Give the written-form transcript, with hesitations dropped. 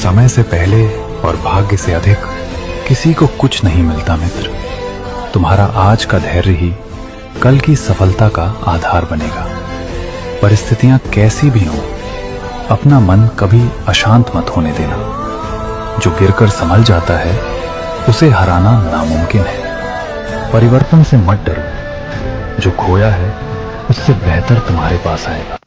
समय से पहले और भाग्य से अधिक किसी को कुछ नहीं मिलता मित्र। तुम्हारा आज का धैर्य ही कल की सफलता का आधार बनेगा। परिस्थितियां कैसी भी हों, अपना मन कभी अशांत मत होने देना। जो गिरकर संभल जाता है उसे हराना नामुमकिन है। परिवर्तन से मत डरो, जो खोया है उससे बेहतर तुम्हारे पास आएगा।